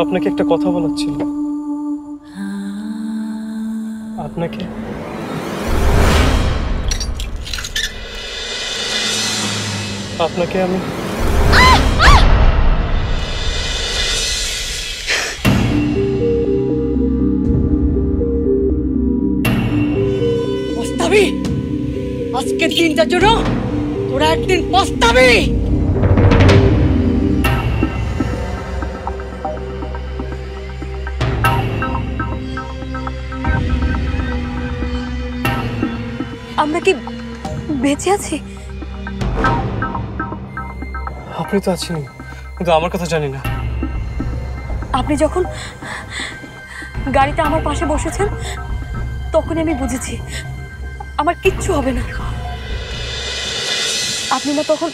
আপনাকে একটা কথা বলার ছিল। আপনাকে আমি পস্তাবি। আজকের দিনটার জন্য তোরা একদিন পস্তাবি। আমরা কি বেঁচে আছি? আপনি তো আছেন, কিন্তু আমার কথা জানি না। আপনি যখন গাড়িতে আমার পাশে বসেছেন তখনই আমি বুঝেছি আমার কিচ্ছু হবে না। আপনি না তখন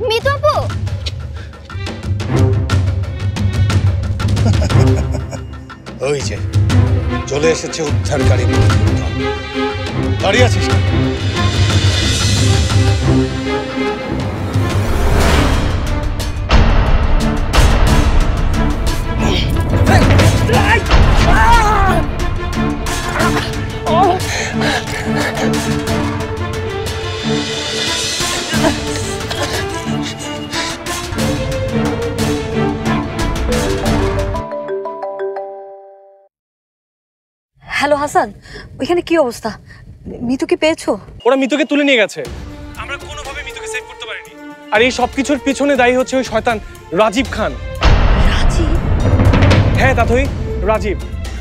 মিতু আপু, ওই যে চলে এসেছে উদ্ধারকারী দল। দাঁড়িয়ে আছিস না? হ্যালো হাসান, ওইখানে কি অবস্থা? মিতুকে পেয়েছো? ওরা মিতুকে তুলে নিয়ে গেছে। আমরা কোনোভাবে মিতুকে সেভ করতে পারিনি। আর এই সবকিছুর পিছনে দায়ী হচ্ছে ওই শয়তান রাজীব খান। রাজীব? হ্যাঁ তাতই, রাজীব।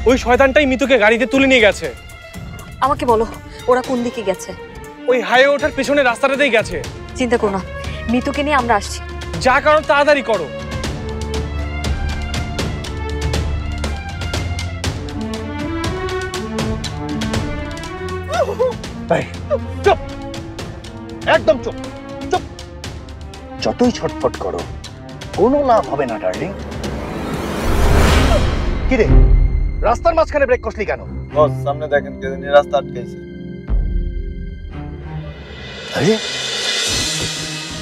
ওই শয়তানটাই মিতুকে গাড়িতে তুলে নিয়ে গেছে। আমাকে বলো ওরা কোন দিকে গেছে? ওই হাইওয়ে ওঠার পেছনে রাস্তাটাতেই গেছে। চিন্তা করো না, মিতুকে নিয়ে আমরা আসছি। যা কারণ তাড়াতাড়ি করো। চুপ, একদম চুপ চুপ। যতই ছটফট করো কোনো লাভ হবে না ডার্লিং। কিরে, রাস্তার মাঝখানে ব্রেক কষলি কেন? বস সামনে দেখেন কে জানি রাস্তা আটকাইছে। আরে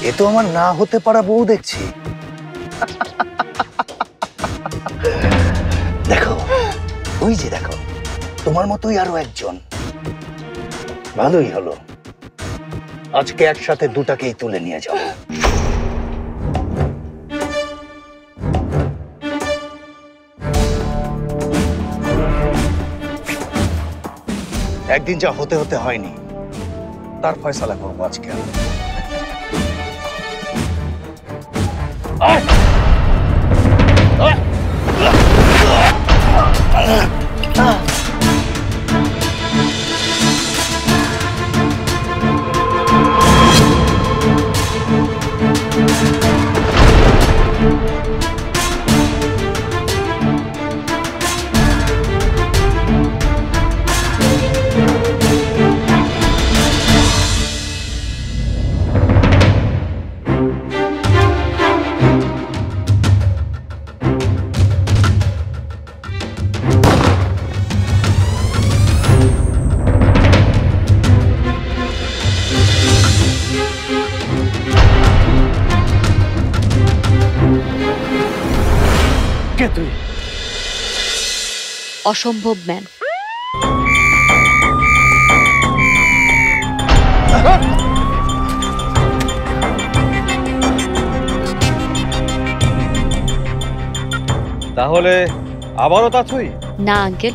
এ তো আমার না হতে পারা বউ দেখছি। দেখো, ওই যে দেখো, তোমার মতোই আরো একজন। ভালোই হলো, আজকে একসাথে দুটাকেই তুলে নিয়ে যাও। একদিন যা হতে হতে হয়নি তার ফয়সালা করবো আজকে। অসম্ভব ম্যান। তাহলে আবারও তাছুই? না আঙ্কেল,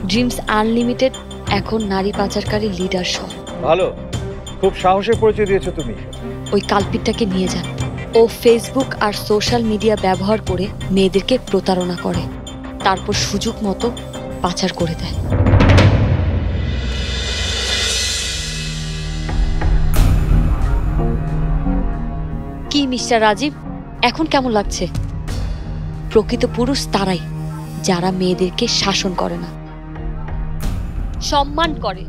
ড্রিমস আনলিমিটেড এখন নারী পাচারকারী লিডার সহ। ভালো, খুব সাহসের পরিচয় দিয়েছো তুমি। ওই কালপিটটাকে নিয়ে যান। ও ফেসবুক আর সোশ্যাল মিডিয়া ব্যবহার করে মেয়েদেরকে প্রতারণা করে, তারপর সুযোগ মতো পাচার করে দেয়। কি মিস্টার রাজীব, এখন কেমন লাগছে? প্রকৃত পুরুষ তারাই যারা মেয়েদেরকে শাসন করে না, সম্মান করে।